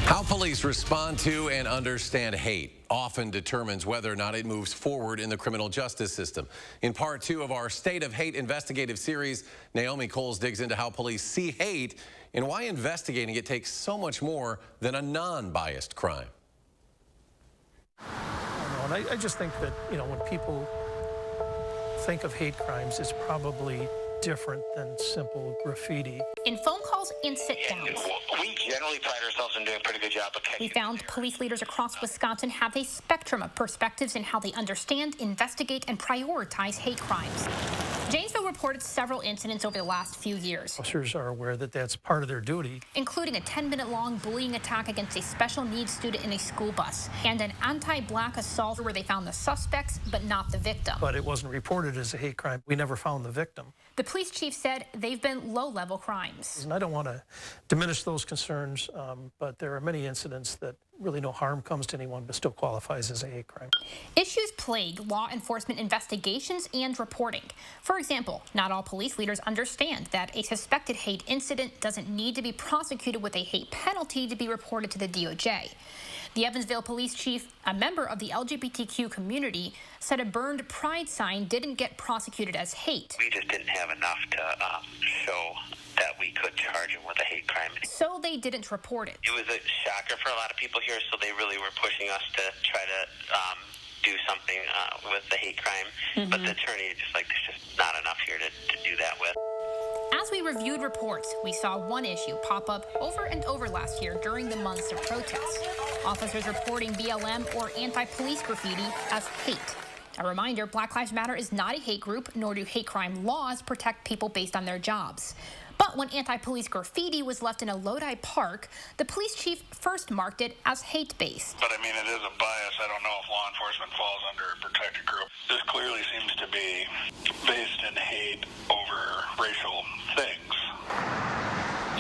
How police respond to and understand hate often determines whether or not it moves forward in the criminal justice system. In part 2 of our State of Hate investigative series, Naomi Kowles digs into how police see hate and why investigating it takes so much more than a non-biased crime. I just think that, when people think of hate crimes, it's probably different than simple graffiti. In phone calls and sit-downs, we generally pride ourselves in doing a pretty good job of catching. we found police leaders across Wisconsin have a spectrum of perspectives in how they understand, investigate, and prioritize hate crimes. Janesville reported several incidents over the last few years, Officers are aware that that's part of their duty. including a 10-minute-long bullying attack against a special needs student in a school bus and an anti-black assault where they found the suspects but not the victim. But it wasn't reported as a hate crime. We never found the victim. The police chief said they've been low-level crimes. And I don't want to diminish those concerns, but there are many incidents that really no harm comes to anyone but still qualifies as a hate crime. Issues plague law enforcement investigations and reporting. For example, not all police leaders understand that a suspected hate incident doesn't need to be prosecuted with a hate penalty to be reported to the DOJ. The Evansville police chief, a member of the LGBTQ community, said a burned pride sign didn't get prosecuted as hate. We just didn't have enough to show that we could charge him with a hate crime. So they didn't report it. It was a shocker for a lot of people here, so they really were pushing us to try to do something with the hate crime. But the attorney just like, there's just not enough here to do that with. As we reviewed reports, we saw one issue pop up over and over last year during the months of protests. Officers reporting BLM or anti-police graffiti as hate. A reminder, Black Lives Matter is not a hate group, nor do hate crime laws protect people based on their jobs. But when anti-police graffiti was left in a Lodi park, the police chief first marked it as hate-based. But I mean, it is a bias. I don't know if law enforcement falls under a protected group. This clearly seems to be based in hate over racial things.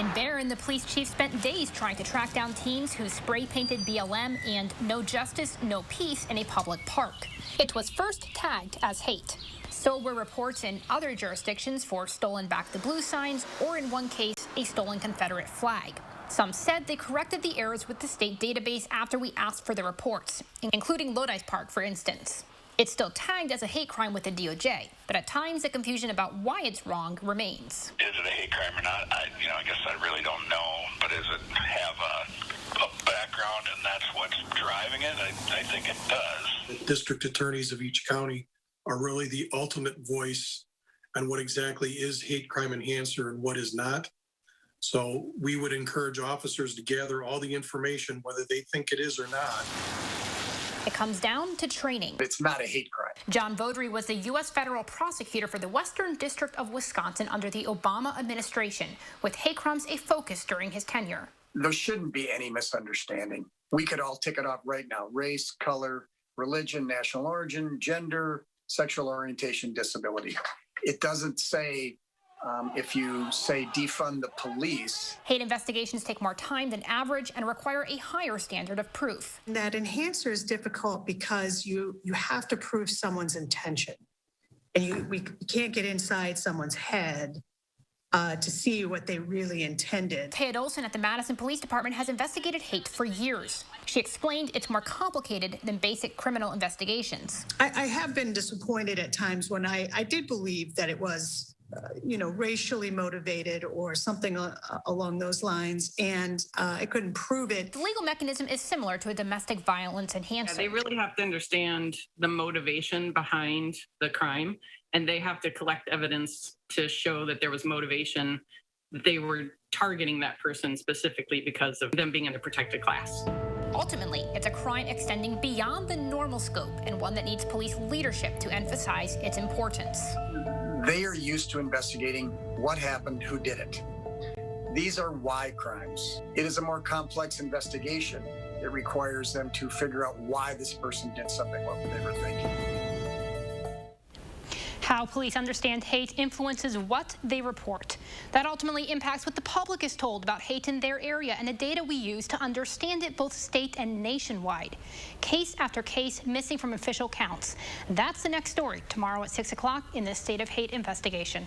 In Barron, the police chief spent days trying to track down teens who spray-painted BLM and No Justice, No Peace in a public park. It was first tagged as hate. So were reports in other jurisdictions for stolen Back the Blue signs, or in one case, a stolen Confederate flag. Some said they corrected the errors with the state database after we asked for the reports, including Lodi's Park, for instance. It's still tagged as a hate crime with the DOJ, but at times the confusion about why it's wrong remains. Is it a hate crime or not? I guess I really don't know. But does it have a background and that's what's driving it? I think it does. The district attorneys of each county are really the ultimate voice on what exactly is hate crime enhancer and what is not. So we would encourage officers to gather all the information, whether they think it is or not. It comes down to training. It's not a hate crime. John Vaudry was the U.S. federal prosecutor for the Western District of Wisconsin under the Obama administration, with hate crimes a focus during his tenure. There shouldn't be any misunderstanding. We could all tick it off right now. Race, color, religion, national origin, gender, sexual orientation, disability. It doesn't say if you say defund the police. Hate investigations take more time than average and require a higher standard of proof. That enhancer is difficult because you have to prove someone's intention. And we can't get inside someone's head to see what they really intended. Ted Olson at the Madison Police Department has investigated hate for years. She explained it's more complicated than basic criminal investigations. I have been disappointed at times when I did believe that it was racially motivated or something along those lines, and I couldn't prove it. The legal mechanism is similar to a domestic violence enhancer. They really have to understand the motivation behind the crime, and they have to collect evidence to show that there was motivation, that they were targeting that person specifically because of them being in a protected class. Ultimately, it's a crime extending beyond the normal scope and one that needs police leadership to emphasize its importance. They are used to investigating what happened, who did it. These are why crimes. It is a more complex investigation. It requires them to figure out why this person did something, what they were thinking. How police understand hate influences what they report. That ultimately impacts what the public is told about hate in their area and the data we use to understand it both state and nationwide. Case after case missing from official counts. That's the next story tomorrow at 6 o'clock in this State of Hate investigation.